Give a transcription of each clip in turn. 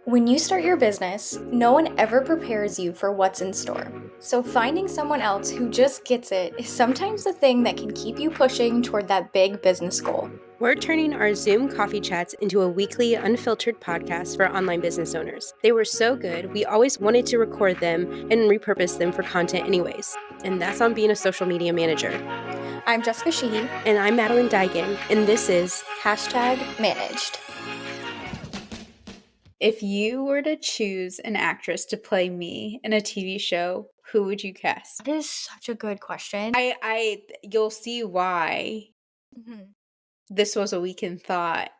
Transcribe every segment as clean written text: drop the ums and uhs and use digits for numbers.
When you start your business, no one ever prepares you for what's in store. So finding someone else who just gets it is sometimes the thing that can keep you pushing toward that big business goal. We're turning our Zoom coffee chats into a weekly, unfiltered podcast for online business owners. They were so good, we always wanted to record them and repurpose them for content anyways. And that's on being a social media manager. I'm Jessica Sheehy. And I'm Madeline Daigen, and this is #managed. If you were to choose an actress to play me in a TV show, who would you cast? That is such a good question. You'll see why this was a weekend thought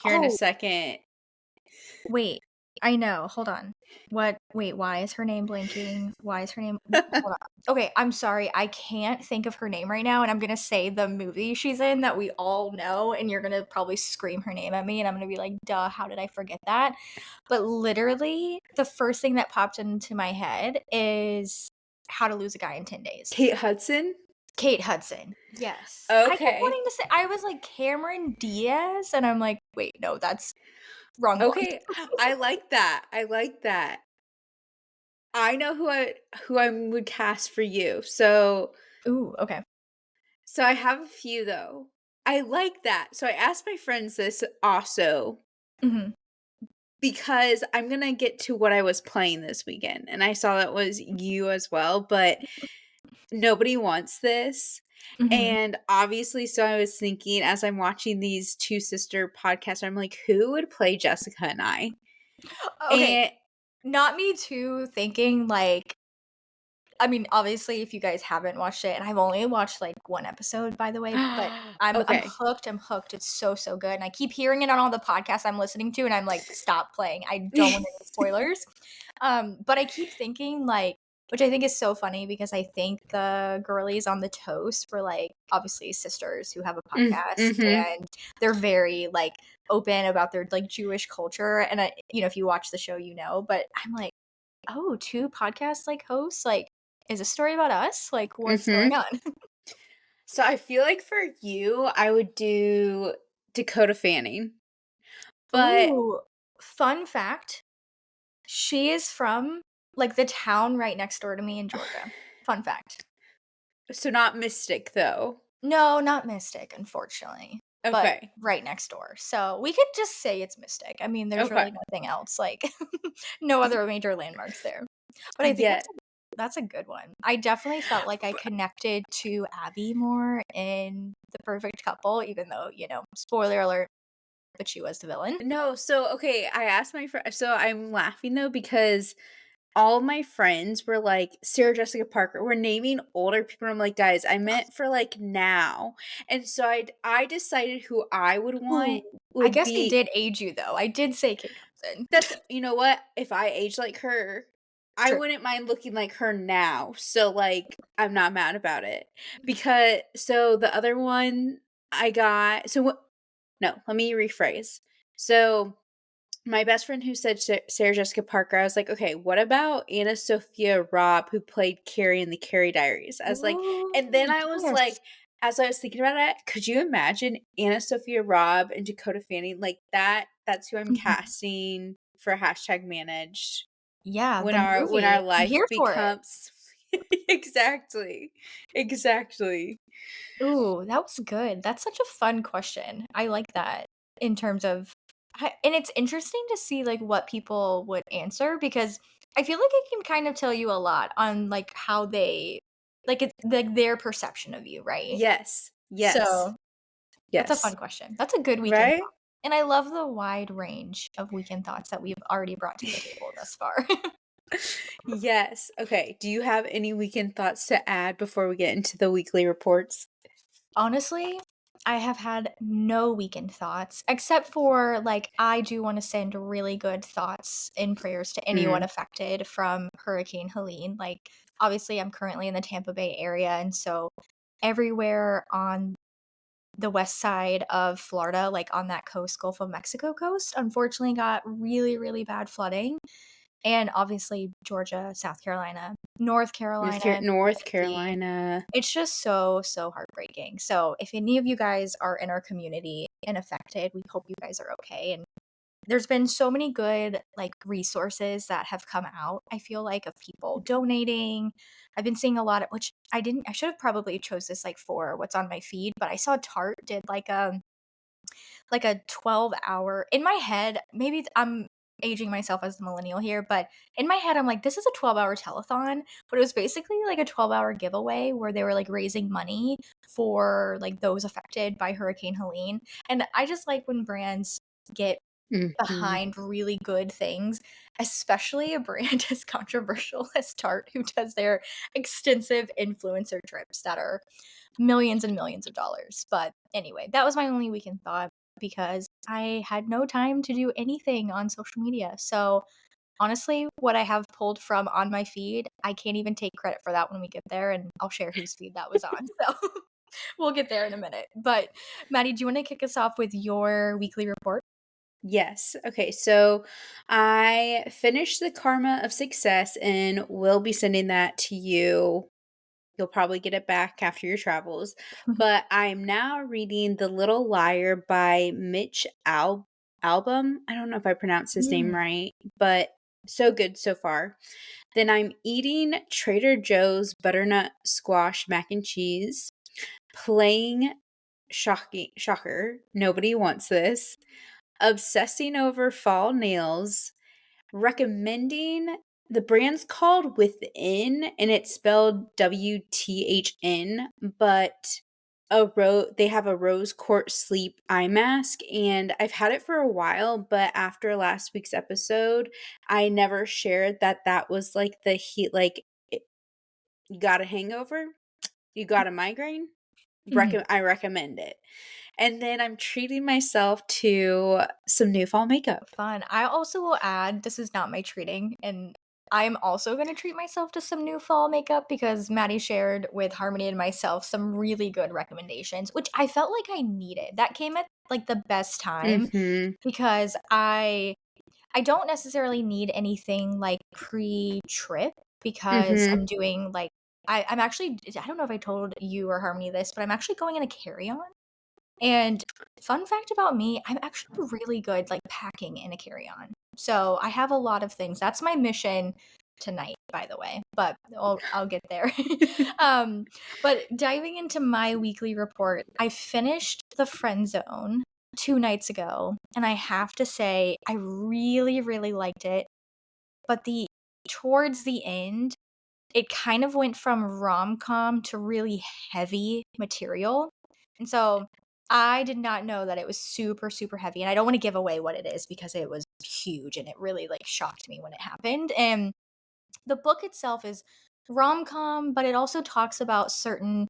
here in a second. Wait, I know. Hold on. Wait, why is her name blinking? Why is her name? Hold on. Okay, I'm sorry. I can't think of her name right now, and I'm gonna say the movie she's in that we all know, and you're gonna probably scream her name at me, and I'm gonna be like, duh, how did I forget that? But literally, the first thing that popped into my head is How to Lose a Guy in 10 Days. Kate Hudson? Kate Hudson. Yes. I kept Okay. wanting to say, I was like Cameron Diaz, and I'm like, wait, no, that's wrong one. Okay, I like that. I know who I would cast for you. So Ooh, okay. I have a few though. I like that. So I asked my friends this also because I'm gonna get to what I was playing this weekend, and I saw that was you as well, but nobody wants this. And obviously, so I was thinking as I'm watching these two sister podcasts, I'm like, who would play Jessica and I? Okay, And not me too thinking like, I mean, obviously, if you guys haven't watched it, and I've only watched like one episode, by the way, but I'm okay. hooked. I'm hooked. It's so good, and I keep hearing it on all the podcasts I'm listening to, and I'm like, stop playing. I don't want any spoilers. But I keep thinking like, which I think is so funny because I think the girlies on the Toast were like obviously sisters who have a podcast, and they're very like open about their like Jewish culture, and I, if you watch the show, but I'm like, oh, two podcast like hosts, like, is this story about us? Like, what's going on? So I feel like for you, I would do Dakota Fanning. But Ooh, fun fact, she is from like the town right next door to me in Georgia. Fun fact. So not Mystic though. No, not Mystic, unfortunately. But Okay. right next door. So we could just say it's Mystic. I mean, there's really nothing else, like no other major landmarks there. But I think that's a good one. I definitely felt like I connected to Abby more in The Perfect Couple, even though, spoiler alert, but she was the villain. No, so okay, I asked my friend. So I'm laughing though because all my friends were like Sarah Jessica Parker. We're naming older people. I'm like, guys, I meant for like now. And so I decided who I would want I would guess I be. did age you though. I did say Kate Hudson. That's you know what? If I age like her, I True. wouldn't mind looking like her now. So like I'm not mad about it. Because so the other one I got so what no, let me rephrase. So my best friend who said Sarah Jessica Parker, I was like, okay, what about Anna Sophia Robb, who played Carrie in the Carrie Diaries? I was like, and then I was like, as I was thinking about it, could you imagine Anna Sophia Robb and Dakota Fanning like that? That's who I'm casting for #managed. Yeah, When the movie. our I'm life here for it. becomes exactly. Ooh, that was good. That's such a fun question. I like that in terms of and it's interesting to see like what people would answer because I feel like it can kind of tell you a lot on like how they like it's like their perception of you, right? Yes. So, that's a fun Yes. question. That's a good weekend Right? thought. And I love the wide range of weekend thoughts that we've already brought to the table thus far. Yes. Okay. Do you have any weekend thoughts to add before we get into the weekly reports? Honestly, I have had no weekend thoughts except for like I do want to send really good thoughts and prayers to anyone affected from Hurricane Helene. Like obviously I'm currently in the Tampa Bay area and so everywhere on the west side of Florida, like on that coast, Gulf of Mexico coast, unfortunately got really, really bad flooding. And obviously Georgia, South Carolina, North Carolina, North Tennessee. Carolina. It's just so heartbreaking. So if any of you guys are in our community and affected, we hope you guys are okay. And there's been so many good, like, resources that have come out, I feel like, of people donating. I've been seeing a lot of which I should have probably chose this, like, for what's on my feed, but I saw Tarte did, like a 12-hour in my head, maybe I'm aging myself as the millennial here, but in my head, I'm like, "This is a 12-hour telethon," but it was basically like a 12-hour giveaway where they were, like, raising money for, like, those affected by Hurricane Helene, and I just like when brands get Mhm. behind really good things, especially a brand as controversial as Tarte, who does their extensive influencer trips that are millions and millions of dollars. But anyway, that was my only weekend thought because I had no time to do anything on social media. So honestly, what I have pulled from on my feed, I can't even take credit for that when we get there, and I'll share whose feed that was on. So we'll get there in a minute. But Maddie, do you want to kick us off with your weekly report? Yes. Okay. So I finished the Karma of Success and will be sending that to you. You'll probably get it back after your travels. But I'm now reading The Little Liar by Mitch Album. I don't know if I pronounced his name Mm. right, but so good so far. Then I'm eating Trader Joe's butternut squash mac and cheese, playing shocker, nobody wants this, obsessing over fall nails, recommending the brand's called Within and it's spelled WTHN, but they have a rose quartz sleep eye mask and I've had it for a while, but after last week's episode, I never shared that that was like the heat you got a hangover, you got a migraine, Mhm. I recommend it. And then I'm treating myself to some new fall makeup. Fun. I also will add, this is not my treating, and I'm also gonna treat myself to some new fall makeup because Maddie shared with Harmony and myself some really good recommendations, which I felt like I needed. That came at like the best time Mhm. because I don't necessarily need anything like pre-trip because I'm Mhm. doing like I'm actually I don't know if I told you or Harmony this, but I'm actually going in a carry-on. And fun fact about me, I'm actually really good, like, packing in a carry-on. So, I have a lot of things. That's my mission tonight, by the way, but I'll get there. Um, but diving into my weekly report, I finished The Friend Zone 2 nights ago, and I have to say I really, really liked it, but the towards the end, it kind of went from rom-com to really heavy material, and so I did not know that it was super, super heavy, and I don't wanna give away what it is because it was huge and it really, like, shocked me when it happened, and the book itself is rom-com, but it also talks about certain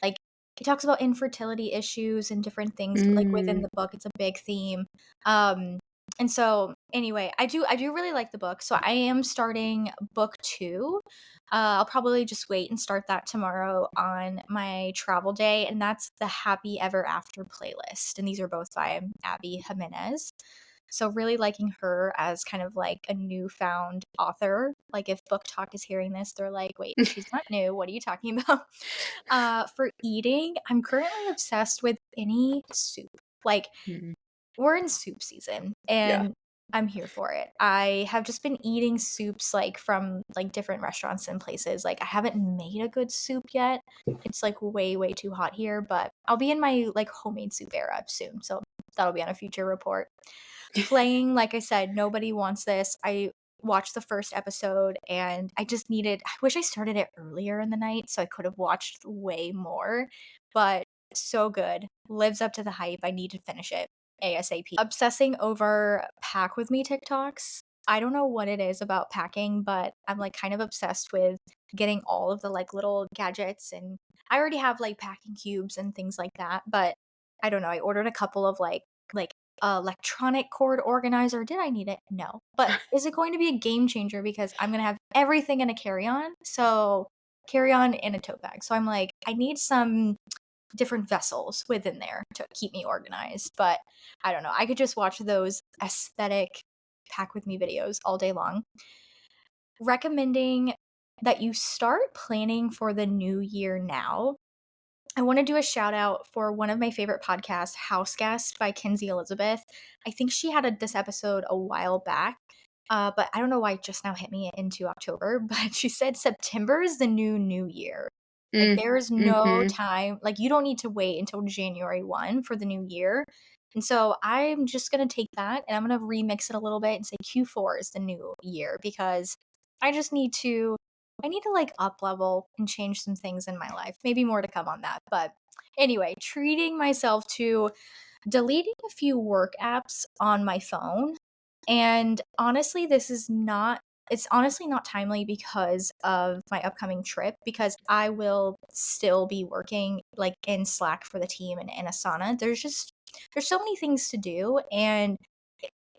like, it talks about infertility issues and different things, like, within Mm. the book, it's a big theme, um, and so, anyway, I do really like the book, so I am starting book 2. I'll probably just wait and start that tomorrow on my travel day, and that's the Happy Ever After playlist, and these are both by Abby Jimenez. So really liking her as kind of like a newfound author. Like if Book Talk is hearing this, they're like, "Wait, she's not new. What are you talking about?" For eating, I'm currently obsessed with any soup. Like Mhm. we're in soup season Yeah. and I'm here for it. I have just been eating soups like from like different restaurants and places. Like I haven't made a good soup yet. It's like way way too hot here, but I'll be in my like homemade soup era soon. So that'll be on a future report. Playing, like I said, Nobody Wants This. I watched the first episode and I wish I started it earlier in the night so I could have watched way more, but so good. Lives up to the hype. I need to finish it ASAP. Obsessing over pack with me TikToks. I don't know what it is about packing, but I'm like kind of obsessed with getting all of the like little gadgets and I already have like packing cubes and things like that, but I don't know. I ordered a couple of like electronic cord organizer. Did I need it? No. But is it going to be a game changer because I'm gonna have everything in a carry-on? So carry-on and a tote bag. So I'm like, I need some different vessels within there to keep me organized. But I don't know. I could just watch those aesthetic pack with me videos all day long. Recommending that you start planning for the new year now I want to do a shout out for one of my favorite podcasts, House Guest by Kinsey Elizabeth. I think she had this episode a while back, but I don't know why it just now hit me into October. But she said September is the new year. Like Mm, there is no mhm. time, like you don't need to wait until January 1 for the new year. And so I'm just going to take that and I'm going to remix it a little bit and say Q4 is the new year because I just need to I need to like up level and change some things in my life. Maybe more to come on that. But anyway, treating myself to deleting a few work apps on my phone. And honestly, it's honestly not timely because of my upcoming trip because I will still be working like in Slack for the team and in Asana. There's so many things to do and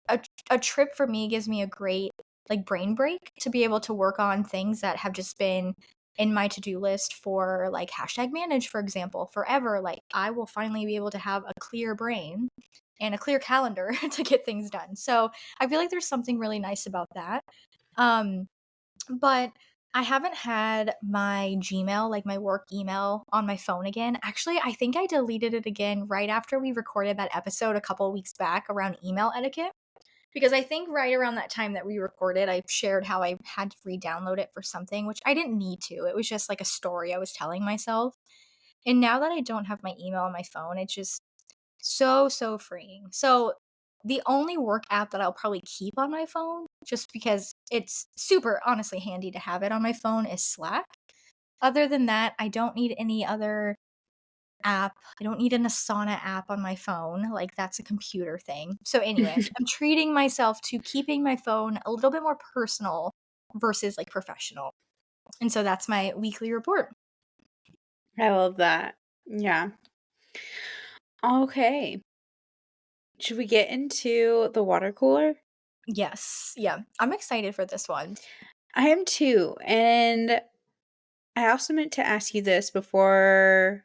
a, a trip for me gives me a great like brain break to be able to work on things that have just been in my to-do list for like hashtag manage, for example, forever. Like I will finally be able to have a clear brain and a clear calendar to get things done. So I feel like there's something really nice about that. Um, but I haven't had my Gmail, like my work email, on my phone again. Actually, I think I deleted it again right after we recorded that episode a couple weeks back around email etiquette. Because I think right around that time that we recorded, I shared how I had to re-download it for something, which I didn't need to. It was just like a story I was telling myself. And now that I don't have my email on my phone, it's just so freeing. So the only work app that I'll probably keep on my phone, just because it's super honestly handy to have it on my phone, is Slack. Other than that, I don't need any other app. I don't need an Asana app on my phone. Like that's a computer thing. So anyway, I'm treating myself to keeping my phone a little bit more personal versus like professional. And so that's my weekly report. I love that. Yeah. Okay. Should we get into the water cooler? Yes. Yeah. I'm excited for this one. I am too. And I also meant to ask you this before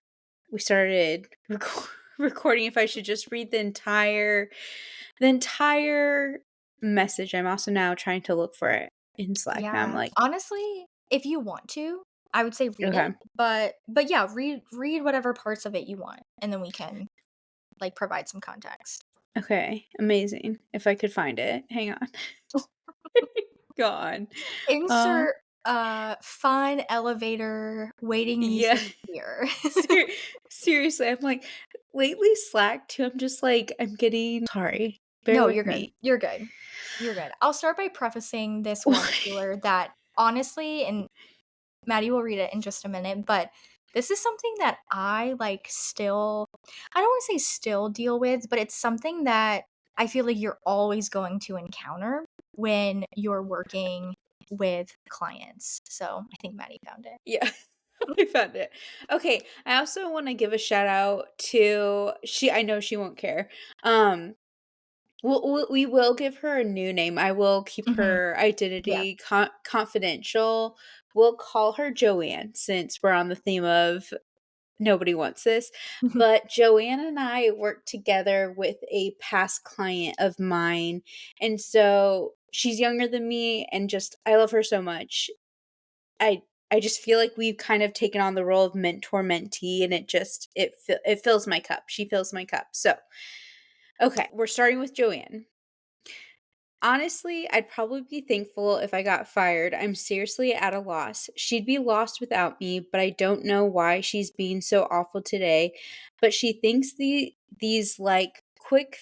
we started recording if I should just read the entire message. I'm also now trying to look for it in Slack. Now I'm Yeah. like, Honestly, if you want to, I would say read okay. it. But yeah, read whatever parts of it you want and then we can like provide some context. Okay. Amazing. If I could find it. Hang on. Gone. Uh Insert fun elevator waiting yeah. music here. Ser- Seriously, I'm like lately Slack too. I'm just like I'm getting sorry. Bear No, with you're good. me. You're good. You're good. I'll start by prefacing this water cooler that honestly, and Maddie will read it in just a minute, but this is something that I like still, I don't want to say still deal with, but it's something that I feel like you're always going to encounter when you're working with clients. So I think Maddie found it. Yeah. I found it. Okay, I also want to give a shout out to I know she won't care. Um we will give her a new name. I will keep Hmm. her Yeah. identity confidential. We'll call her Joanne since we're on the theme of nobody wants this. But Joanne and I worked together with a past client of mine. And so she's younger than me and just I love her so much. I I just feel like we've kind of taken on the role of mentor mentee and it fills my cup. She fills my cup. So, okay, we're starting with Joanne. Honestly, I'd probably be thankful if I got fired. I'm seriously at a loss. She'd be lost without me, but I don't know why she's being so awful today. But she thinks these like quick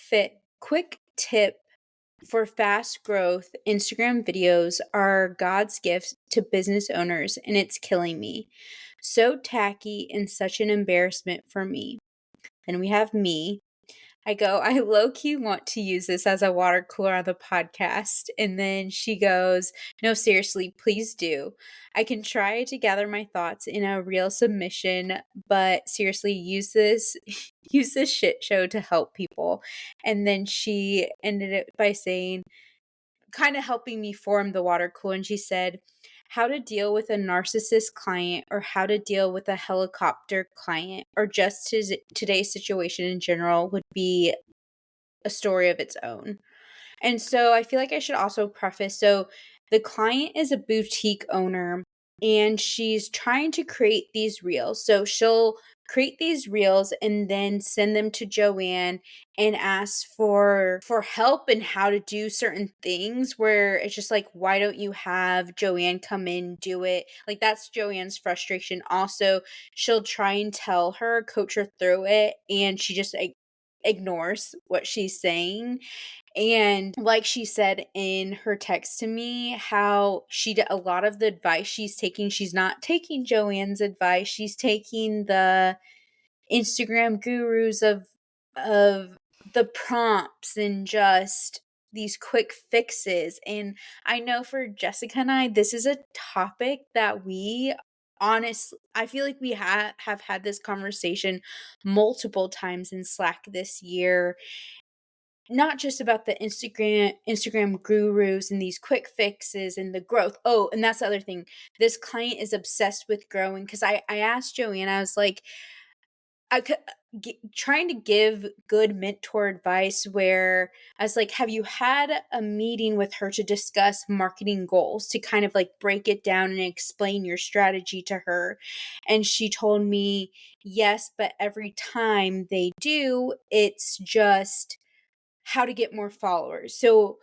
tip for fast growth Instagram videos are God's gifts to business owners and it's killing me. So tacky and such an embarrassment for me. Then we have me. I go, I low key want to use this as a water cooler on the podcast. And then she goes, no, seriously, please do. I can try to gather my thoughts in a real submission, but seriously, use this shit show to help people. And then she ended it by saying, kind of helping me form the water cooler. And she said, how to deal with a narcissist client or how to deal with a helicopter client or just today's situation in general would be a story of its own. And so I feel like I should also preface so the client is a boutique owner and she's trying to create these reels. So she'll create these reels and then send them to Joanne and ask for help in how to do certain things, where it's just like, why don't you have Joanne come in, do it? Like, that's Joanne's frustration. Also, she'll try and tell her, coach her through it, and she just ignores what she's saying. And like she said in her text to me, how a lot of the advice she's not taking Joanne's advice. She's taking the Instagram gurus of the prompts and just these quick fixes. And I know for Jessica and I, this is a topic that we honestly, I feel like we have had this conversation multiple times in Slack this year, not just about the Instagram gurus and these quick fixes and the growth. Oh, and that's the other thing. This client is obsessed with growing, because I asked Joanne, I was like, I could trying to give good mentor advice, where I was like, have you had a meeting with her to discuss marketing goals, to kind of like break it down and explain your strategy to her? And she told me yes, but every time they do, it's just how to get more followers. So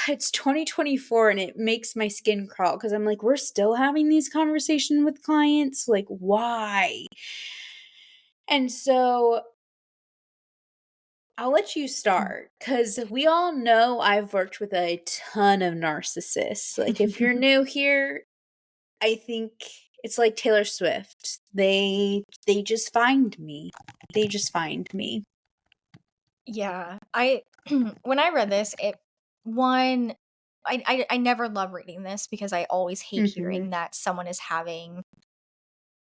it's 2024 and it makes my skin crawl, because I'm like, we're still having these conversations with clients. Like, why? And so I'll let you start, because we all know I've worked with a ton of narcissists. Like, if you're new here, I think it's like Taylor Swift. They just find me. They just find me. Yeah, I when I read this, one I never love reading this, because I always hate Mhm. hearing that someone is having,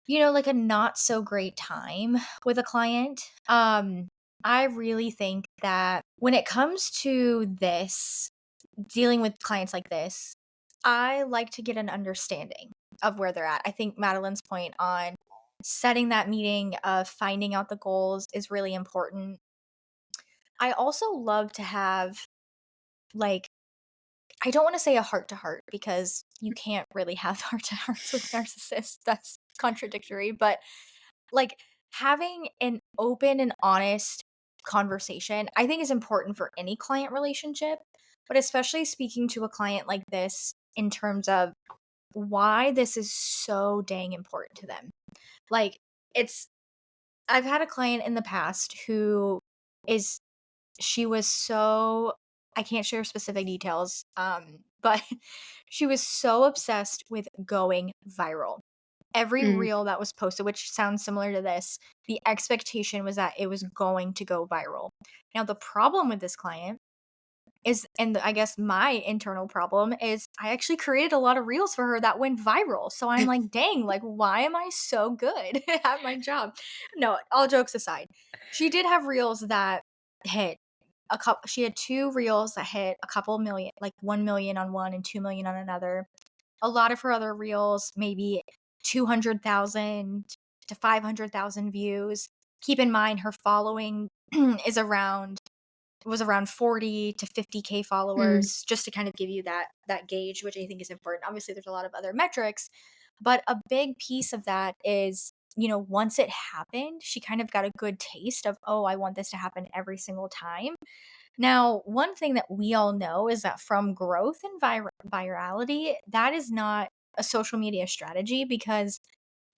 like a not so great time with a client. I really think that when it comes to this, dealing with clients like this, I like to get an understanding of where they're at. I think Madeline's point on setting that meeting of finding out the goals is really important. I also love to have, like, I don't want to say a heart to heart, because you can't really have heart to hearts with narcissists. That's contradictory, but like having an open and honest conversation, I think is important for any client relationship, but especially speaking to a client like this in terms of why this is so dang important to them. Like, it's, I've had a client in the past who is she was so, I can't share specific details, but she was so obsessed with going viral. Every Mm. reel that was posted, which sounds similar to this, the expectation was that it was going to go viral. Now, the problem with this client is, and I guess my internal problem is, I actually created a lot of reels for her that went viral. So I'm like, dang, like, why am I so good at my job? No, all jokes aside, she did have reels that hit a couple. She had two reels that hit a couple million, like 1 million on one and 2 million on another. A lot of her other reels, maybe 200,000 to 500,000 views. Keep in mind, her following is around was around 40 to 50K Mm. followers, just to kind of give you that gauge, which I think is important. Obviously, there's a lot of other metrics, but a big piece of that is, once it happened, she kind of got a good taste of, oh, I want this to happen every single time. Now, one thing that we all know is that from growth and virality, that is not a social media strategy, because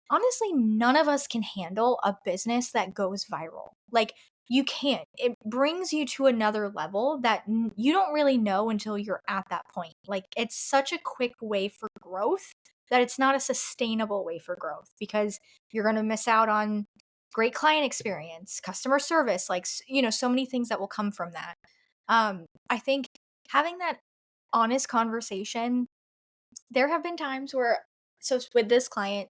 honestly, none of us can handle a business that goes viral. Like, you can't. It brings you to another level that you don't really know until you're at that point. Like, it's such a quick way for growth that it's not a sustainable way for growth, because you're going to miss out on great client experience, customer service, like, so many things that will come from that. I think having that honest conversation, there have been times where, so with this client,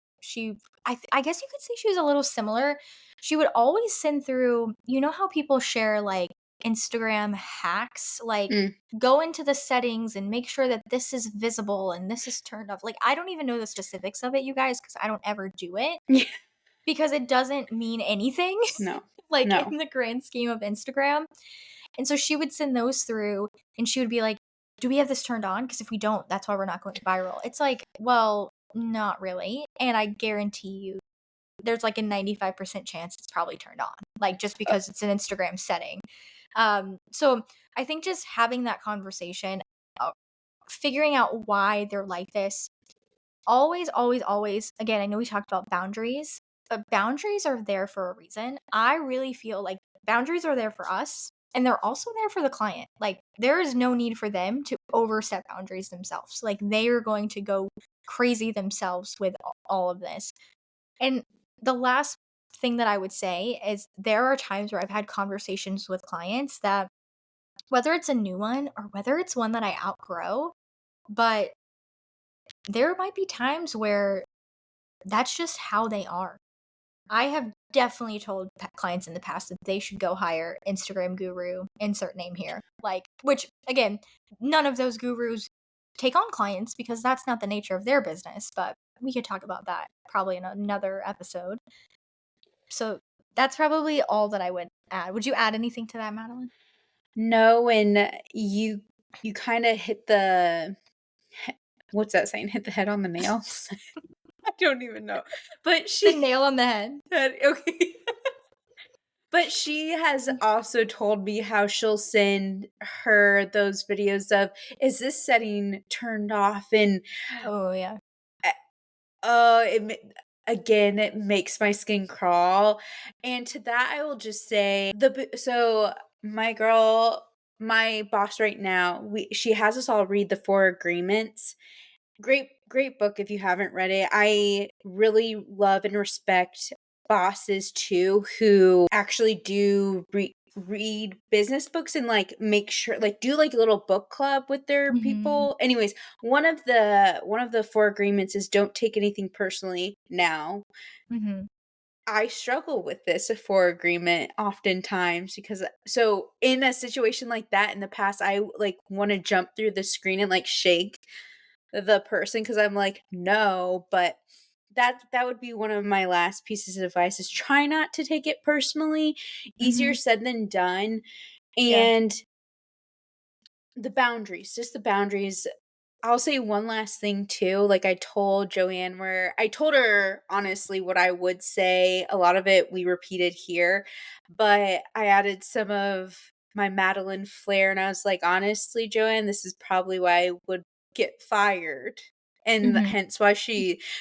I guess you could say she was a little similar. She would always send through, how people share like Instagram hacks, like Mm. go into the settings and make sure that this is visible and this is turned off. Like, I don't even know the specifics of it, you guys, because I don't ever do it, because it doesn't mean anything No. like No. in the grand scheme of Instagram. And so she would send those through, and she would be like, "Do we have this turned on? Because if we don't, that's why we're not going viral." It's like, well, not really. And I guarantee you there's like a 95% chance it's probably turned on, like just because it's an Instagram setting. So I think just having that conversation, uh, figuring out why they're like this, always, always, always, again, I know we talked about boundaries, but boundaries are there for a reason. I really feel like boundaries are there for us and they're also there for the client. Like, there is no need for them to overstep boundaries themselves. Like, they are going to go crazy themselves with all of this. And the last thing that I would say is there are times where I've had conversations with clients that, whether it's a new one or whether it's one that I outgrow, but there might be times where that's just how they are. I have definitely told clients in the past that they should go hire Instagram guru, insert name here. Like, which again, none of those gurus take on clients because that's not the nature of their business, but we could talk about that probably in another episode. So that's probably all that I would add. Would you add anything to that, Madeline? No, and you kind of hit the what's that saying? Hit the head on the nail. I don't even know. But The she nail on the head. okay. But she has also told me how she'll send her those videos of, "Is this setting turned off?" And, Oh yeah. eh, oh, again, it makes my skin crawl. And to that, I will just say so my girl, my boss right now, she has us all read the 4 Agreements. Great book if you haven't read it. I really love and respect bosses too who actually do read business books and like make sure like do like a little book club with their Mhm. people. Anyways, one of the 4 agreements is don't take anything personally now. Mhm. I struggle with this 4 agreement oftentimes because so in a situation like that in the past I like want to jump through the screen and like shake the person because I'm like, "No," but that would be one of my last pieces of advice is try not to take it personally. Easier Mhm. said than done. Yeah. And the boundaries, just the boundaries. I'll say one last thing too. Like I told Joanne where I told her honestly what I would say. A lot of it we repeated here, but I added some of my Madeline flair and I was like, honestly, Joanne, this is probably why I would get fired. And Mhm. hence why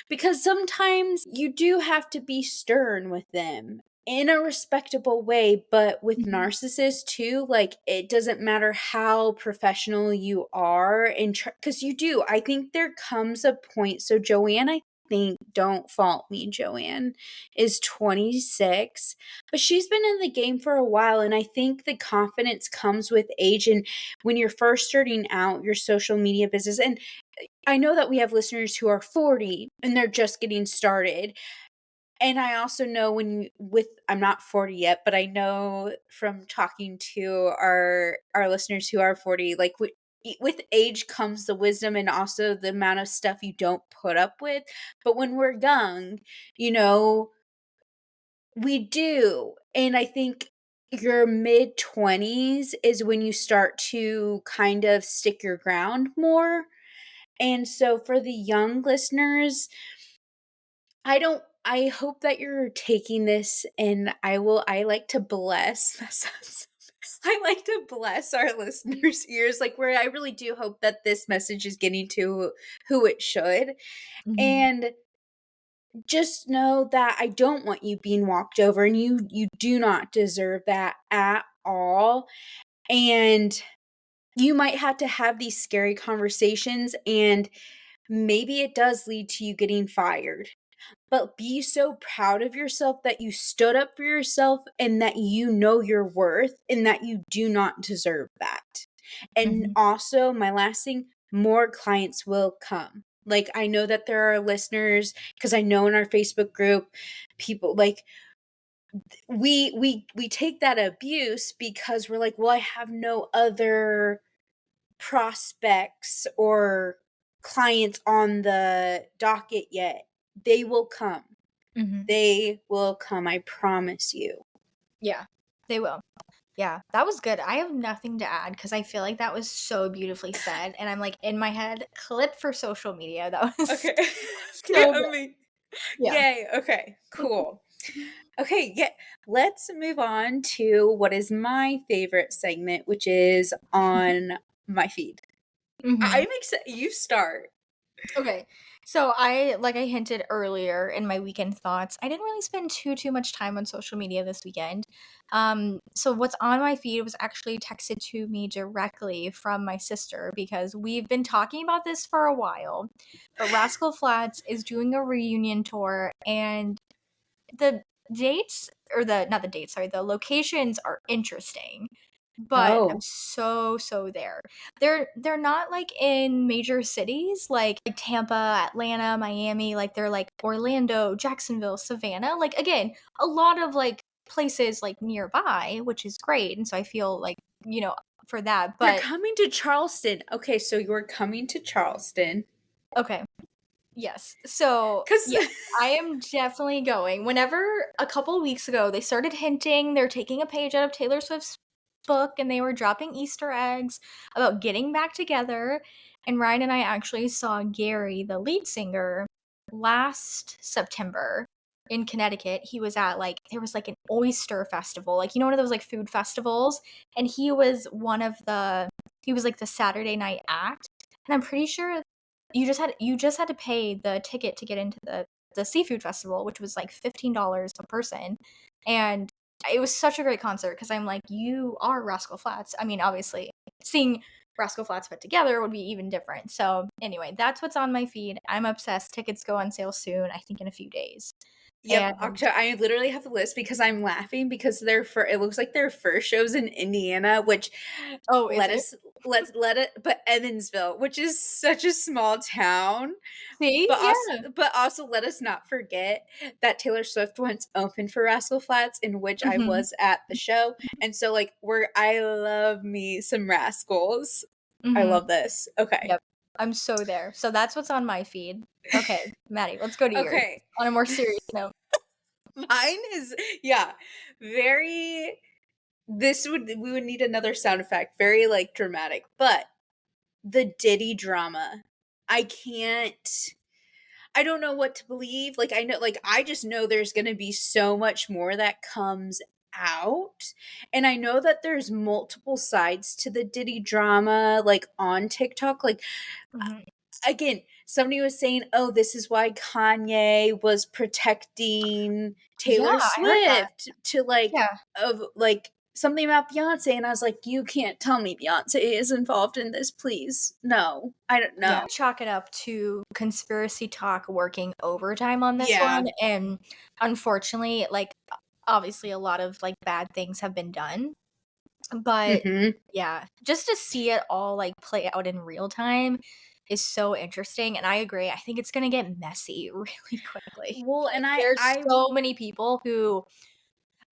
because sometimes you do have to be stern with them in a respectable way, but with Mhm. narcissists too, like it doesn't matter how professional you are, and because you do, I think there comes a point. So Joanne, I think, don't fault me, Joanne is 26, but she's been in the game for a while, and I think the confidence comes with age. And when you're first starting out your social media business, and I know that we have listeners who are 40 and they're just getting started, and I also know I'm not 40 yet, but I know from talking to our listeners who are 40, like with age comes the wisdom and also the amount of stuff you don't put up with. But when we're young, you know, we do. And I think your mid 20s is when you start to kind of stick your ground more. And so for the young listeners, I hope that you're taking this, and I like to bless that sounds I like to bless our listeners' ears, like, where I really do hope that this message is getting to who it should, Mhm. and just know that I don't want you being walked over, and you do not deserve that at all, and you might have to have these scary conversations, and maybe it does lead to you getting fired. But be so proud of yourself that you stood up for yourself and that you know your worth and that you do not deserve that. And Mhm. also, my last thing, more clients will come. Like, I know that there are listeners because I know in our Facebook group, people like we take that abuse because we're like, well, I have no other prospects or clients on the docket yet. They will come. Mhm. They will come, I promise you. Yeah. They will. Yeah, that was good. I have nothing to add because I feel like that was so beautifully said, and I'm, like, in my head, clip for social media. That was Okay. so I good. mean, Yeah. yay. Okay, cool. Okay, yeah. Let's move on to what is my favorite segment, which is on my feed. Mhm. I'm excited. You start. Okay. So like I hinted earlier in my weekend thoughts, I didn't really spend too much time on social media this weekend. So what's on my feed was actually texted to me directly from my sister because we've been talking about this for a while. But Rascal Flats is doing a reunion tour, and the dates, or the not the dates, sorry, the locations are interesting. But I'm Oh, so there. They're not like in major cities like Tampa, Atlanta, Miami, like they're like Orlando, Jacksonville, Savannah. Like again, a lot of like places like nearby, which is great. And so I feel like, for that. they're But coming to Charleston. Okay, so you're coming to Charleston. okay. Yes. So, Because, yes, I am definitely going. Whenever a couple weeks ago they started hinting they're taking a page out of Taylor Swift's book and they were dropping Easter eggs about getting back together, and Ryan and I actually saw Gary, the lead singer, last September in Connecticut. He was at like there was like an oyster festival, like one of those like food festivals, and he was like the Saturday night act. And I'm pretty sure you just had to pay the ticket to get into the seafood festival, which was like $15 a person. And it was such a great concert because I'm like, you are Rascal Flats. I mean, obviously, seeing Rascal Flats put together would be even different. So anyway, that's what's on my feed. I'm obsessed. Tickets go on sale soon, I think in a few days. yep, And October. I literally have the list because I'm laughing because it looks like their first show's in Indiana, which oh, is let it? us let it but Evansville, which is such a small town. See? Yeah. But also let us not forget that Taylor Swift once opened for Rascal Flats, in which I Hmm. was at the show. And so like I love me some Rascals. I Hmm. love this. Okay. Yep. I'm so there. So that's what's on my feed. Okay, Maddie, let's go to yours. Okay. On a more serious note. Mine is, yeah, very we would need another sound effect, very like dramatic. But the Diddy drama. I can't I don't know what to believe. Like I know like I just know there's going to be so much more that comes out. And I know that there's multiple sides to the Diddy drama like on TikTok. Like Mhm. again, somebody was saying, "Oh, this is why Kanye was protecting Yeah, Taylor I heard that. Swift to like Yeah. of like something about Beyonce," and I was like, "You can't tell me Beyonce is involved in this, please. No, I don't Yeah. know." Chalk it up to conspiracy talk working overtime on this Yeah. one, and unfortunately, like, obviously a lot of, like, bad things have been done, but Mhm. yeah, just to see it all, like, play out in real time is so interesting, and I agree, I think it's gonna get messy really quickly. Well, Like, and there's I so many people who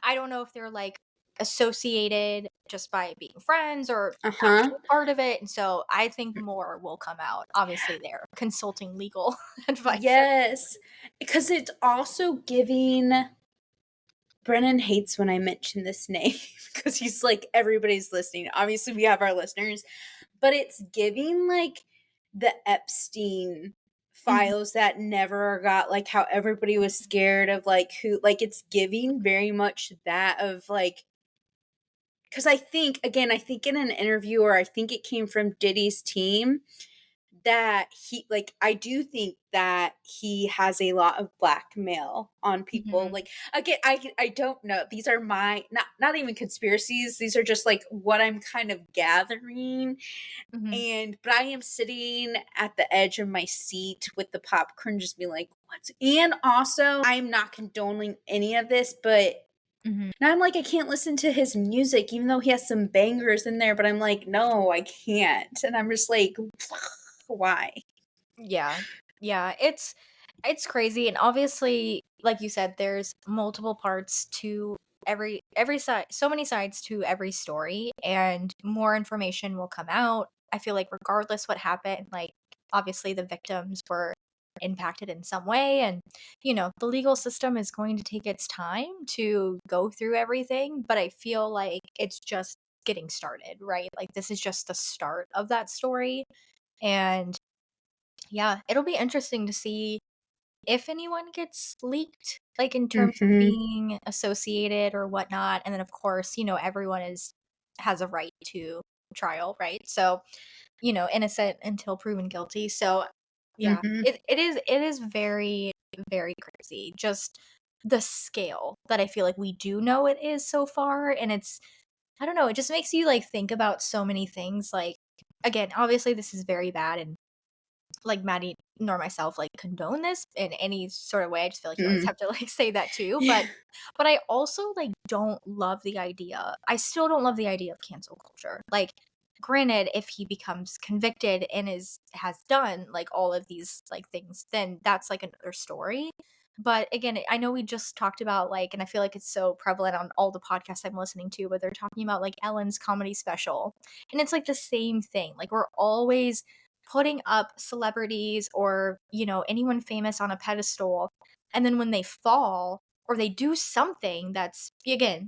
I don't know if they're, like, associated just by being friends or uh-huh. actually part of it, and so I think more will come out. Obviously, they're consulting legal advice. Yes. Because it's also giving Brennan hates when I mention this name because he's like everybody's listening. Obviously, we have our listeners, but it's giving like the Epstein Mhm, files that never got like how everybody was scared of like who like it's giving very much that of like because I think again I think in an interview or I think it came from Diddy's team that he like I do think that he has a lot of blackmail on people. mhm, Like again, I don't know. These are my not even conspiracies. These are just like what I'm kind of gathering. mhm, And but I am sitting at the edge of my seat with the popcorn, just being like, what? And also, I'm not condoning any of this, but mhm. now I'm like, I can't listen to his music, even though he has some bangers in there. But I'm like, no, I can't. And I'm just like, why? Yeah. Yeah, it's crazy, and obviously, like you said, there's multiple parts to every side, so many sides to every story, and more information will come out. I feel like regardless what happened, like, obviously the victims were impacted in some way. And, the legal system is going to take its time to go through everything, but I feel like it's just getting started, right? Like, this is just the start of that story. And yeah, it'll be interesting to see if anyone gets leaked, like, in terms of Mhm. being associated or whatnot. And then, of course, everyone has a right to trial, right? So, innocent until proven guilty. So, yeah, Mhm. it is very, very crazy. Just the scale that I feel like we do know it is so far, and it's I don't know, it just makes you, like, think about so many things, like, again, obviously, this is very bad, and like Maddie nor myself like condone this in any sort of way. I just feel like you always Mm. have to like say that too. But Yeah. but I also like don't love the idea. I still don't love the idea of cancel culture. Like, granted, if he becomes convicted and has done like all of these like things, then that's like another story. But again, I know we just talked about like, and I feel like it's so prevalent on all the podcasts I'm listening to, but they're talking about like Ellen's comedy special. And it's like the same thing. Like, we're always putting up celebrities or, anyone famous on a pedestal. And then when they fall or they do something that's, again,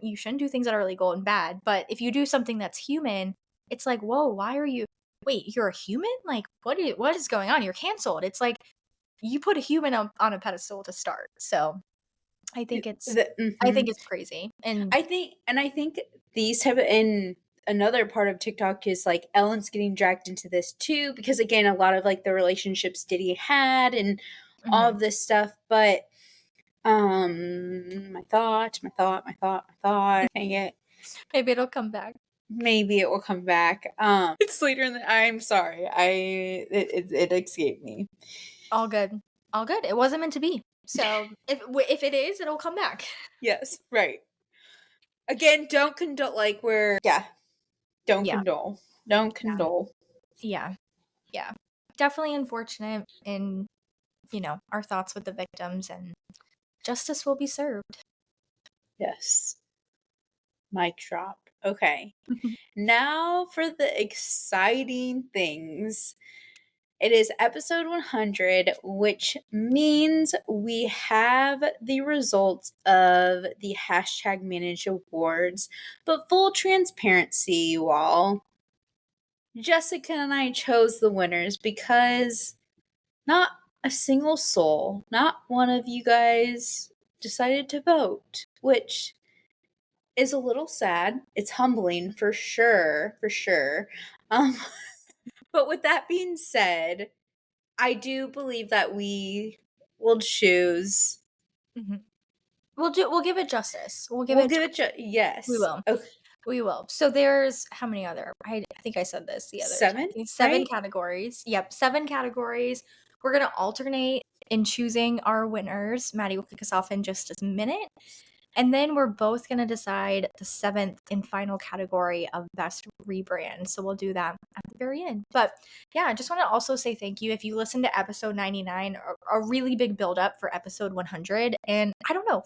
you shouldn't do things that are illegal and bad. But if you do something that's human, it's like, whoa, why are you, wait, you're a human? Like, what is going on? You're canceled. It's like, you put a human on a pedestal to start. So I think it's, I think Mhm. it's crazy. And I think these have in another part of TikTok is like Ellen's getting dragged into this too because again a lot of like the relationships Diddy had and all mhm, of this stuff. But my thought. Dang it. maybe it'll come back. Maybe it will come back. It's later in the. I'm sorry. It escaped me. All good. All good. It wasn't meant to be. So if it is, it'll come back. Yes, right. Again, don't condole. Like we're yeah. Don't Yeah. condole. Don't Yeah. condole. Yeah. Yeah. Definitely unfortunate, and our thoughts with the victims, and justice will be served. Yes. Mic drop. Okay. Now for the exciting things. It is episode 100, which means we have the results of the hashtag manage awards. But full transparency, you all, Jessica and I chose the winners because not a single soul, not one of you guys decided to vote, which is a little sad. It's humbling for sure, for sure. Um, but with that being said, I do believe that we will choose. Mhm. We'll give it justice. We'll give We'll it give it. we Yes. will. Okay. We will. So there's how many other? I think I said this the other time. Seven, I think seven right? categories. Yep, seven categories. We're gonna alternate in choosing our winners. Maddie will kick us off in just a minute. And then we're both going to decide the seventh and final category of best rebrand. So we'll do that at the very end. But yeah, I just want to also say thank you. If you listened to episode 99, a really big build up for episode 100. And I don't know,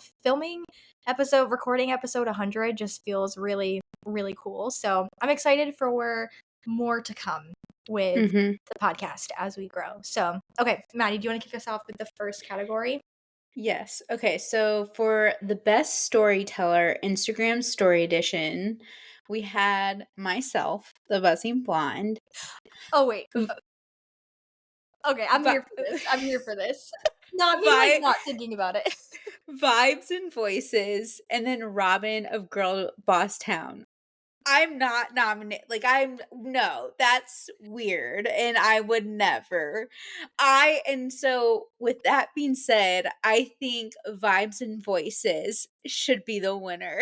recording episode 100 just feels really, really cool. So I'm excited for more to come with Mm-hmm. the podcast as we grow. So, okay, Maddie, do you want to kick us off with the first category? Yes. Okay. So for the best storyteller Instagram story edition, we had myself, the buzzing blonde, Oh, wait. v- Okay, I'm vi- here for this. I'm here for this. Not me, like, vi- not thinking about it. vibes and voices, and then Robin of Girl Boss Town. I'm not nominated. Like, no, that's weird. And I would never. And so, with that being said, I think Vibes and Voices should be the winner.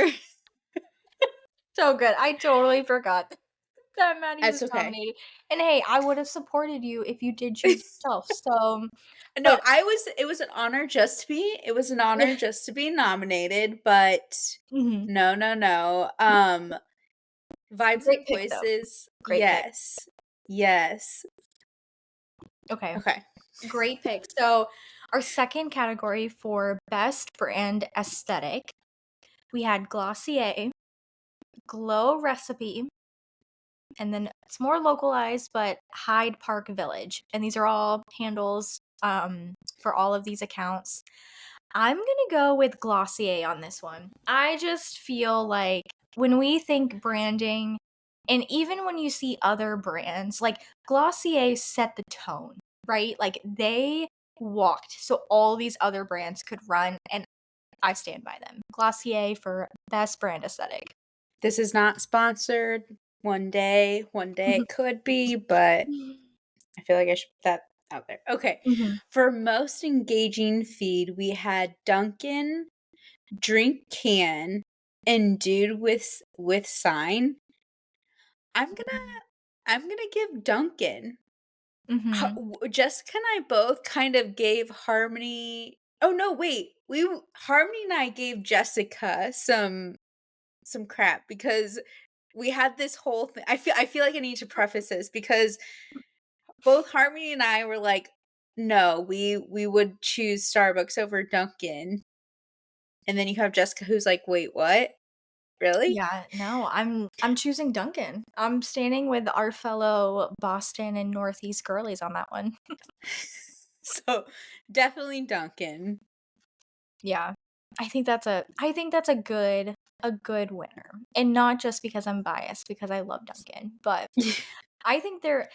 So good. I totally forgot that Maddie That's was okay. nominated. And hey, I would have supported you if you did choose yourself. So, No, but it was an honor just to be, it was an honor just to be nominated, but mhm. no, no, no. Vibes Great and pick, though. Voices, Great pick. yes. Yes. Okay, Okay. great pick. So, our second category for best brand aesthetic, we had Glossier, Glow Recipe, and then it's more localized, but Hyde Park Village. And these are all handles for all of these accounts. I'm gonna go with Glossier on this one. I just feel like when we think branding, and even when you see other brands, like Glossier set the tone, right? Like they walked so all these other brands could run, and I stand by them. Glossier for best brand aesthetic. This is not sponsored. One day it could be, but I feel like I should put that out there. Okay. Mhm. For most engaging feed, we had Duncan, Drink Can, and Dude with Sign. I'm gonna give Duncan. Mhm. Jessica and I both kind of gave Harmony. Oh no, wait. Harmony and I gave Jessica some crap because we had this whole thing. I feel like I need to preface this because both Harmony and I were like, no, we would choose Starbucks over Dunkin'. And then you have Jessica who's like, wait, what? Really? Yeah, no, I'm choosing Duncan. I'm standing with our fellow Boston and Northeast girlies on that one. So definitely Dunkin'. Yeah. I think that's a good winner. And not just because I'm biased because I love Duncan, but I think their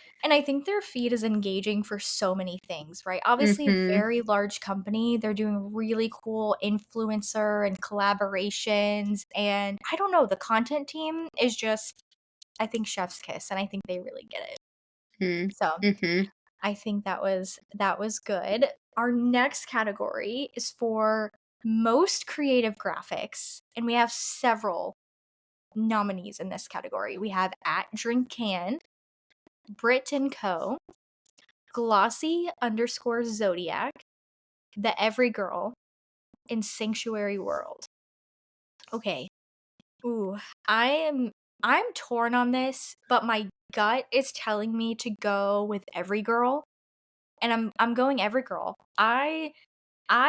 feed is engaging for so many things, right? Obviously a Mm-hmm. very large company, they're doing really cool influencer and collaborations, and I don't know, the content team is just I think chef's kiss, and I think they really get it. So, Mm-hmm. I think that was good. Our next category is for most creative graphics, and we have several nominees in this category. We have at Drink Can, Brit and Co, Glossy underscore Zodiac, The Every Girl, and Sanctuary World. Okay. Ooh, I'm torn on this, but my gut is telling me to go with Every Girl, and I'm going Every Girl. I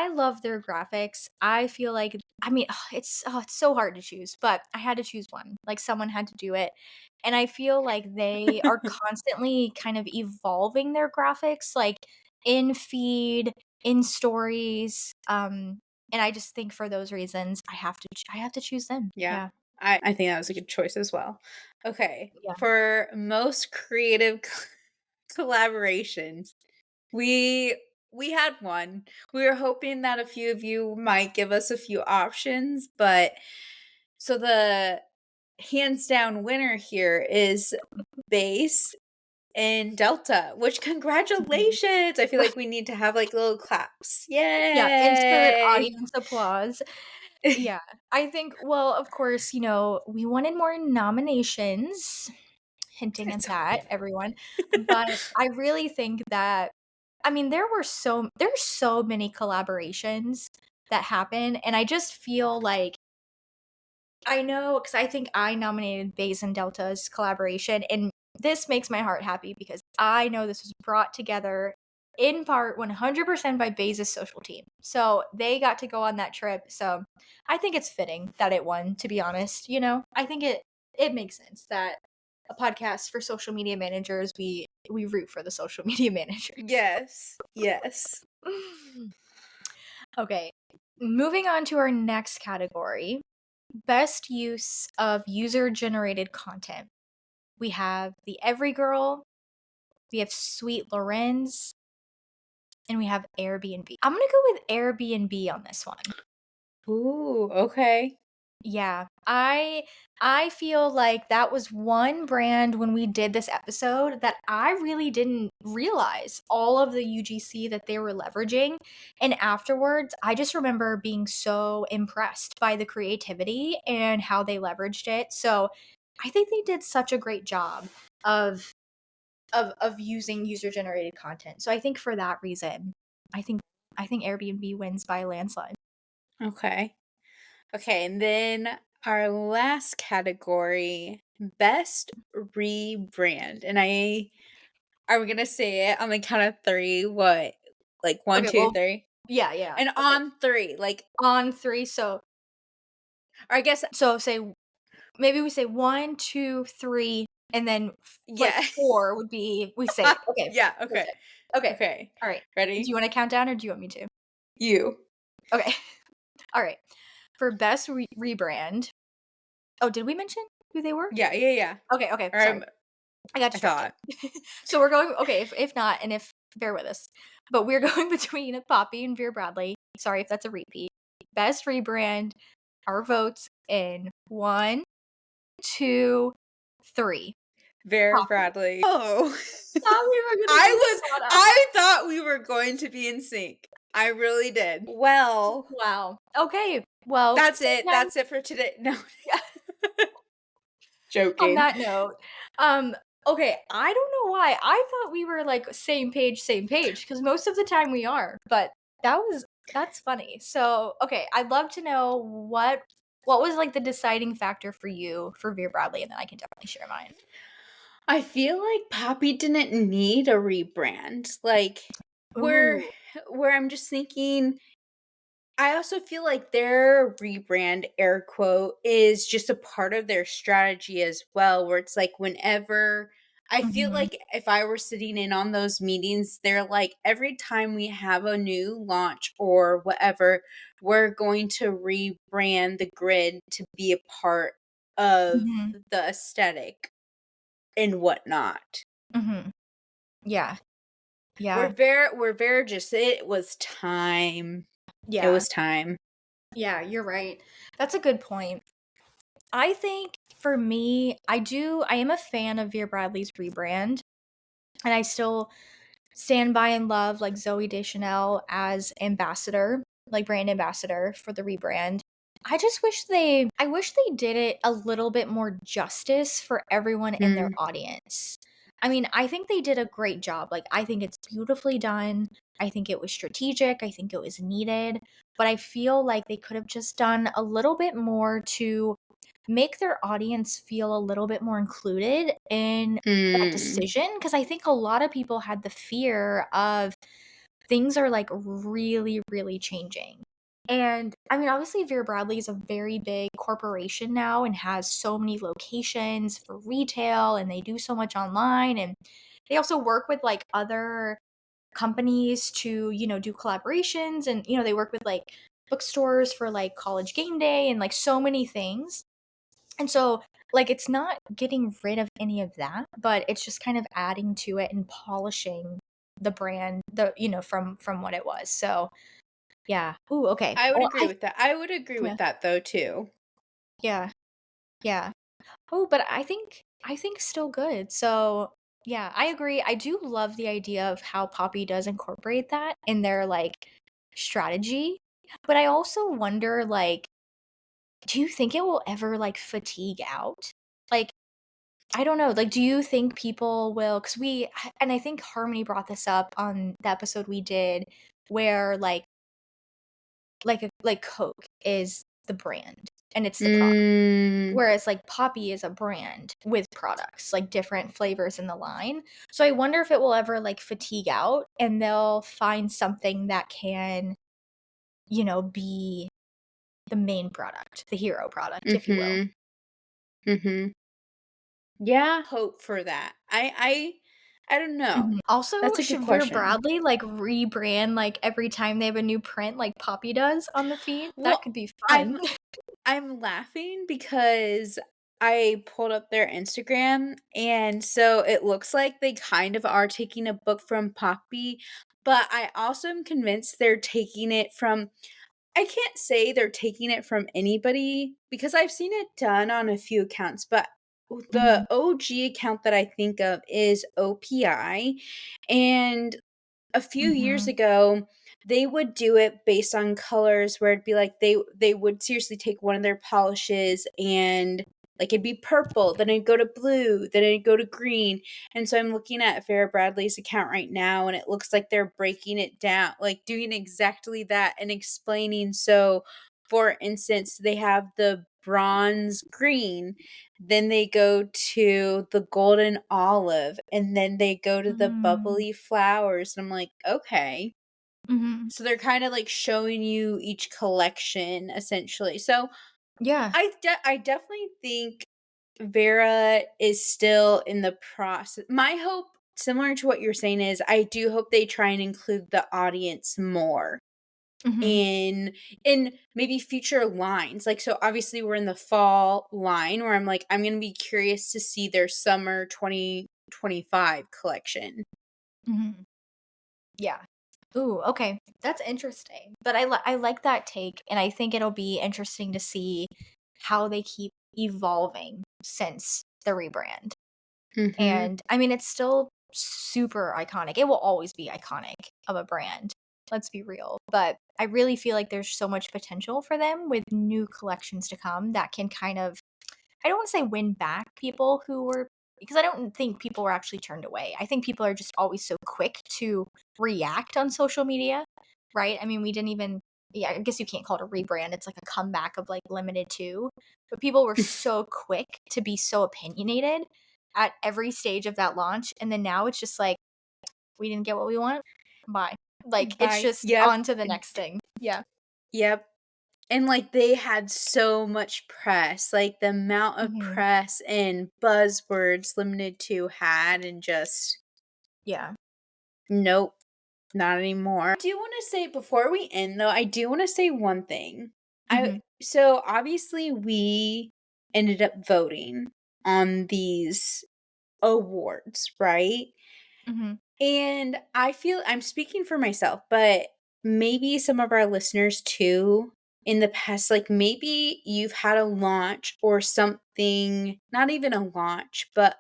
love their graphics. I feel like I mean, it's so hard to choose, but I had to choose one. Like someone had to do it. And I feel like they are constantly kind of evolving their graphics like in feed, in stories. And I just think for those reasons I have to choose them. Yeah. Yeah. I think that was a good choice as well. Okay. Yeah. For most creative collaborations, we we had one. We were hoping that a few of you might give us a few options, but so the hands down winner here is Base and Delta, which Mhm. congratulations. I feel like we need to have like little claps. Yeah, insert Yay. audience applause. Yeah. I think well, of course, we wanted more nominations, hinting at It's that, okay. everyone. But I really think that I mean, there's so many collaborations that happen, and I just feel like I know because I think I nominated Bays and Delta's collaboration, and this makes my heart happy because I know this was brought together in part 100% by Bays' social team. So they got to go on that trip. So I think it's fitting that it won, to be honest. I think it makes sense that a podcast for social media managers, we root for the social media managers. Yes. Yes. Okay. Moving on to our next category, best use of user generated content. We have the Every Girl, we have Sweet Lorenz, and we have Airbnb. I'm going to go with Airbnb on this one. Ooh, okay. Yeah. I feel like that was one brand when we did this episode that I really didn't realize all of the UGC that they were leveraging. And afterwards, I just remember being so impressed by the creativity and how they leveraged it. So, I think they did such a great job of of using user generated content. So, I think for that reason, I think Airbnb wins by a landslide. Okay. Okay, and then our last category, best rebrand. And are we gonna say it on the count of three? What? Like one, Okay, two, well, three? yeah, yeah. And Okay. on three, like, On 3, so or I guess so say maybe we say 1, 2, 3. and then like Yeah. 4 would be we say okay, Yeah, okay. perfect. Okay. Okay. All right. Do you Ready? want to count down or do you want me to? You. Okay. All right. For best rebrand. Oh, did we mention who they were? Yeah, yeah, yeah. Okay, okay, Or sorry. I got I distracted. thought. So we're going okay, if not, and if bear with us. But we're going between Poppy and Vera Bradley. Sorry if that's a repeat. Best rebrand, our votes in 1, 2, 3. Vera Poppy. Bradley. Oh. Thought we were gonna be spot on. I thought we were going to be in sync. I really did. Well, Wow. Okay. Well, that's it. sometimes That's it for today. No. on Joking. that note, okay, I don't know why. I thought we were like same page, because most of the time we are, but that's funny. So, okay, I'd love to know what was like the deciding factor for you for Vera Bradley, and then I can definitely share mine. I feel like Poppy didn't need a rebrand. Like where Ooh. where I'm just thinking I also feel like their rebrand, air quote, is just a part of their strategy as well, where it's like whenever I feel Mhm. like if I were sitting in on those meetings, they're like, every time we have a new launch or whatever, we're going to rebrand the grid to be a part of Mhm. the aesthetic and whatnot. Mhm. Yeah. We're Yeah. very just it was time. It Yeah. was time. Yeah, you're right. That's a good point. I think for me, I am a fan of Vera Bradley's rebrand, and I still stand by and love like Zoe Deschanel as ambassador, like brand ambassador for the rebrand. I wish they did it a little bit more justice for everyone in their Mm, audience. I mean, I think they did a great job. Like I think it's beautifully done. I think it was strategic. I think it was needed, but I feel like they could have just done a little bit more to make their audience feel a little bit more included in that mm, decision, because I think a lot of people had the fear of things are like really, really changing. And I mean, obviously, Vera Bradley is a very big corporation now and has so many locations for retail, and they do so much online. And they also work with like other companies to, do collaborations. And, they work with like bookstores for like college game day and like so many things. And so, like, it's not getting rid of any of that, but it's just kind of adding to it and polishing the brand, from what it was. So, yeah. Ooh, okay. I would Well, agree with that. I would agree yeah, with that though too. yeah, yeah. Oh, but I think still good. So, yeah, I agree. I do love the idea of how Poppy does incorporate that in their like strategy. But I also wonder, like, do you think it will ever like fatigue out? Like, I don't know. Like, do you think people will? Because and I think Harmony brought this up on the episode we did, where like Coke is the brand and it's the product, Mm, whereas like Poppy is a brand with products, like different flavors in the line. So I wonder if it will ever like fatigue out, and they'll find something that can, be the main product, the hero product, if you will. mhm. Mhm. Yeah, hope for that. I don't know. Mhm. Also, That's a good should Vera question. Bradley, like, rebrand, like, every time they have a new print like Poppy does on the feed? That Well, could be fun. I'm I'm laughing because I pulled up their Instagram and so it looks like they kind of are taking a book from Poppy, but I also am convinced they're taking it from I can't say they're taking it from anybody because I've seen it done on a few accounts, but the Mhm, OG account that I think of is OPI. And a few years mhm, ago, they would do it based on colors where it'd be like they would seriously take one of their polishes and like it'd be purple, then it'd go to blue, then it'd go to green. And so I'm looking at Farrah Bradley's account right now and it looks like they're breaking it down, like doing exactly that and explaining. So for instance, they have the bronze green, then they go to the golden olive, and then they go to the mm, bubbly flowers, and I'm like, "Okay." mhm. So they're kinda, like, showing you each collection, essentially. So, Yeah. I definitely think Vera is still in the process. My hope, similar to what you're saying, is I do hope they try and include the audience more Mhm. in maybe future lines. Like, so obviously we're in the fall line where I'm like, I'm gonna be curious to see their summer 2025 collection. Mhm. Yeah. Ooh, okay. That's interesting. But I like that take, and I think it'll be interesting to see how they keep evolving since the rebrand. Mm-hmm. And I mean, it's still super iconic. It will always be iconic of a brand. Let's be real. But I really feel like there's so much potential for them with new collections to come that can kind of, I don't want to say win back people who were, because I don't think people were actually turned away. I think people are just always so quick to react on social media, right? I mean, we didn't even, yeah, I guess you can't call it a rebrand. It's like a comeback of like Limited 2. But people were so quick to be so opinionated at every stage of that launch. And then now it's just like, we didn't get what we want. Bye. Like, it's Bye. just Yep. on to the next thing. Yeah. Yep. And like they had so much press, like the amount of Hmm. press and buzzwords Limited to had, and just Yeah. nope, not anymore. I do want to say before we end though, I do want to say one thing. Hmm. So obviously we ended up voting on these awards, right? Hmm. And I feel I'm speaking for myself, but maybe some of our listeners too in the past, like maybe you've had a launch or something, not even a launch, but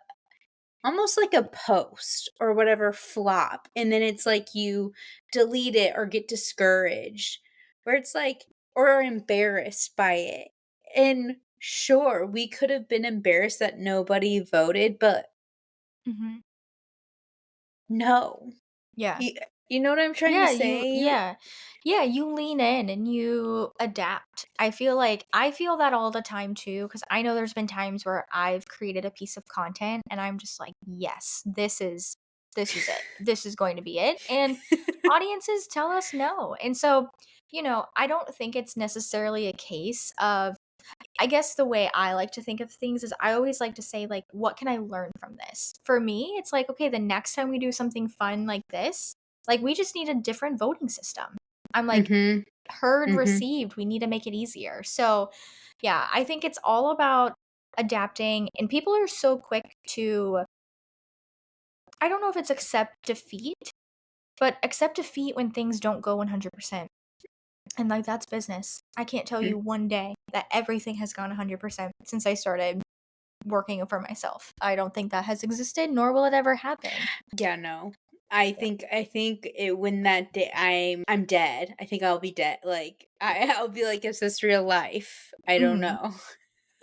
almost like a post or whatever flop. And then it's like you delete it or get discouraged, where it's like, or are embarrassed by it. And sure, we could have been embarrassed that nobody voted, but Hmm. no. Yeah. You, you know what I'm trying to Yeah, you say? yeah. Yeah, you lean in and you adapt. I feel that all the time too, because I know there's been times where I've created a piece of content and I'm just like, "Yes, this is it. This is going to be it." And audiences tell us no. And so, I don't think it's necessarily a case of, I guess the way I like to think of things is I always like to say, like, what can I learn from this? For me, it's like, okay, the next time we do something fun like this, like, we just need a different voting system. I'm like, Mhm. heard, Mhm. received, we need to make it easier. So, yeah, I think it's all about adapting, and people are so quick to, I don't know if it's accept defeat, but accept defeat when things don't go 100%. And like, that's business. I can't tell Mm. you one day that everything has gone 100% since I started working for myself. I don't think that has existed, nor will it ever happen. Yeah, no. I think it when that day I'm dead. I think I'll be dead. Like I'll be like, is this real life? I don't Mhm. know.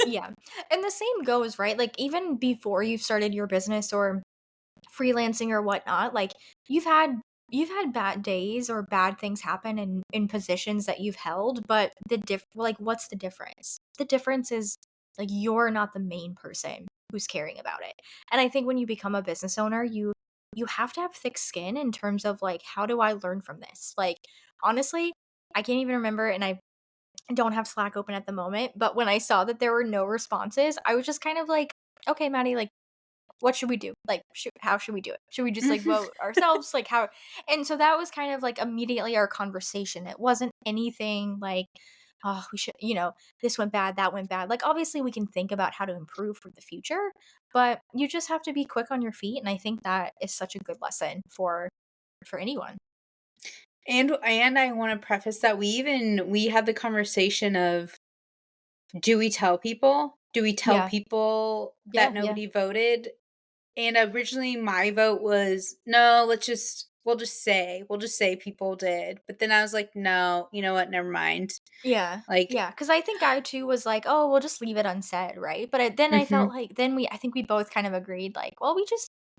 Yeah. And the same goes, right? Like, even before you've started your business or freelancing or whatnot, like, you've had bad days or bad things happen in positions that you've held, but like, what's the difference? The difference is, like, you're not the main person who's caring about it. And I think when you become a business owner, you have to have thick skin in terms of, like, how do I learn from this? Like, honestly, I can't even remember, and I don't have Slack open at the moment, but when I saw that there were no responses, I was just kind of like, "Okay, Maddie, like, what should we do? Like, how should we do it? Should we just, like, vote ourselves? Like, how?" And so that was kind of like immediately our conversation. It wasn't anything like, "Oh, we should, this went bad, that went bad." Like, obviously we can think about how to improve for the future, but you just have to be quick on your feet, and I think that is such a good lesson for anyone. And I want to preface that we had the conversation of, do we tell people? Do we tell Yeah. people that Yeah, yeah. nobody voted? And originally my vote was, no, we'll just say people did. But then I was like, no, you know what? Never mind. Yeah. Like, Yeah, because I think I too was like, "Oh, we'll just leave it unsaid," right? But then I felt mhm. like, I think we both kind of agreed, like, "Well,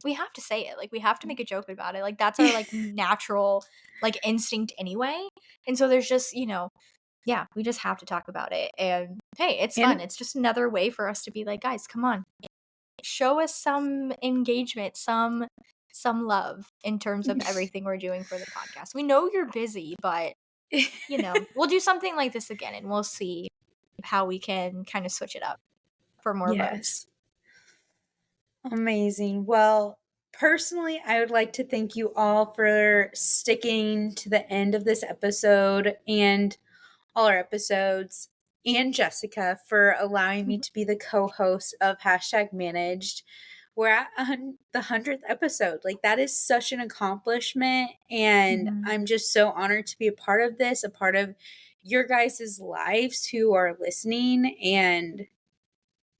we have to say it. Like, we have to make a joke about it. Like, that's our, like, natural, like, instinct anyway." And so there's just, yeah, we just have to talk about it. And hey, it's fun. And It's just another way for us to be like, "Guys, come on. Show us some engagement, some love in terms of everything we're doing for the podcast. We know you're busy, but we'll do something like this again, and we'll see how we can kind of switch it up for more buzz." yes. Amazing. Well, personally, I would like to thank you all for sticking to the end of this episode and all our episodes, and Jessica for allowing me to be the co-host of Hashtag Managed. We're at the 100th episode. Like, that is such an accomplishment, and Mhm. I'm just so honored to be a part of this, a part of your guys' lives who are listening. And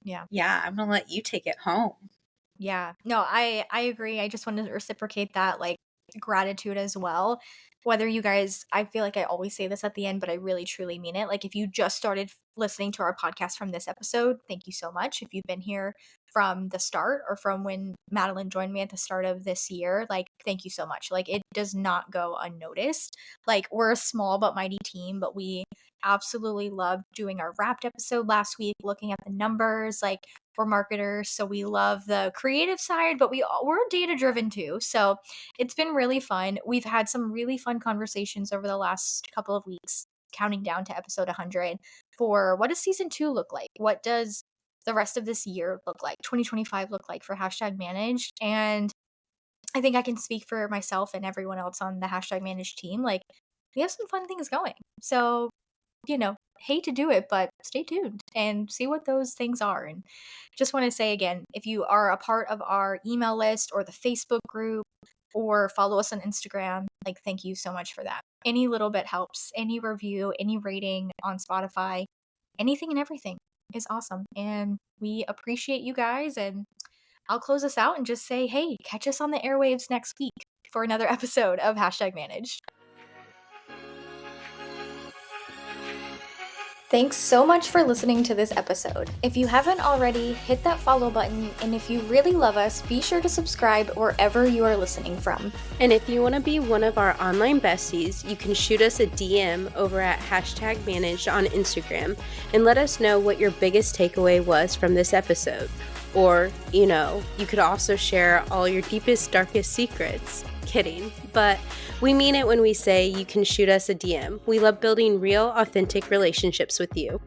Yeah. yeah, I'm gonna let you take it home. Yeah. No, I agree. I just wanted to reciprocate that like gratitude as well. Whether you guys, I feel like I always say this at the end, but I really truly mean it. Like if you just started listening to our podcast from this episode, thank you so much. If you've been here from the start or from when Madeline joined me at the start of this year, like thank you so much. Like it does not go unnoticed. Like we're a small but mighty team, but we absolutely loved doing our wrapped episode last week, looking at the numbers. Like we're marketers, so we love the creative side, but we're data driven too. So it's been really fun. We've had some really fun conversations over the last couple of weeks, counting down to episode 100 for what does season 2 look like? What does the rest of this year look like? 2025 look like for Hashtag Managed? And I think I can speak for myself and everyone else on the Hashtag Managed team. Like, we have some fun things going. So hate to do it, but stay tuned and see what those things are. And just want to say again, if you are a part of our email list or the Facebook group or follow us on Instagram, like thank you so much for that. Any little bit helps. Any review, any rating on Spotify, anything and everything is awesome. And we appreciate you guys. And I'll close us out and just say, hey, catch us on the airwaves next week for another episode of Hashtag Managed. Thanks so much for listening to this episode. If you haven't already, hit that follow button, and if you really love us, be sure to subscribe wherever you are listening from. And if you want to be one of our online besties, you can shoot us a DM over at Hashtag Managed on Instagram and let us know what your biggest takeaway was from this episode. Or, you could also share all your deepest, darkest secrets. Kidding, but we mean it when we say you can shoot us a DM. We love building real, authentic relationships with you.